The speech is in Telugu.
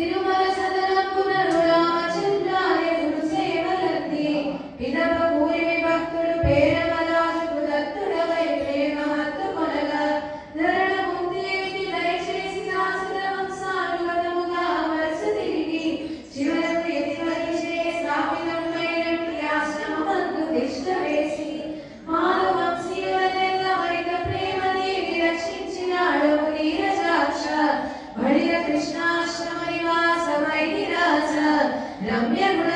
తిరుమల సదనపునరు రామచంద్రాయ గురు సేవలంది పిదప పూరి భక్తుడు పేరమరాజు దత్తుడవై ప్రేమ హత్తు కొనగా ధరణ ముక్తి దయచేసి శాస్త్ర వంశాలు వదముగా వరుస తిరిగి చివరకు ఎత్తివరిచే స్థాపితమైనట్టి ఆశ్రమమందు తిష్ట వేసి మారు వంశీయులెల్ల వైక ప్రేమదేవి రక్షించినాడు నీరజాక్ష బడిర కృష్ణాశ్రమ నివాస వైదిరాజ రమ్య గుణ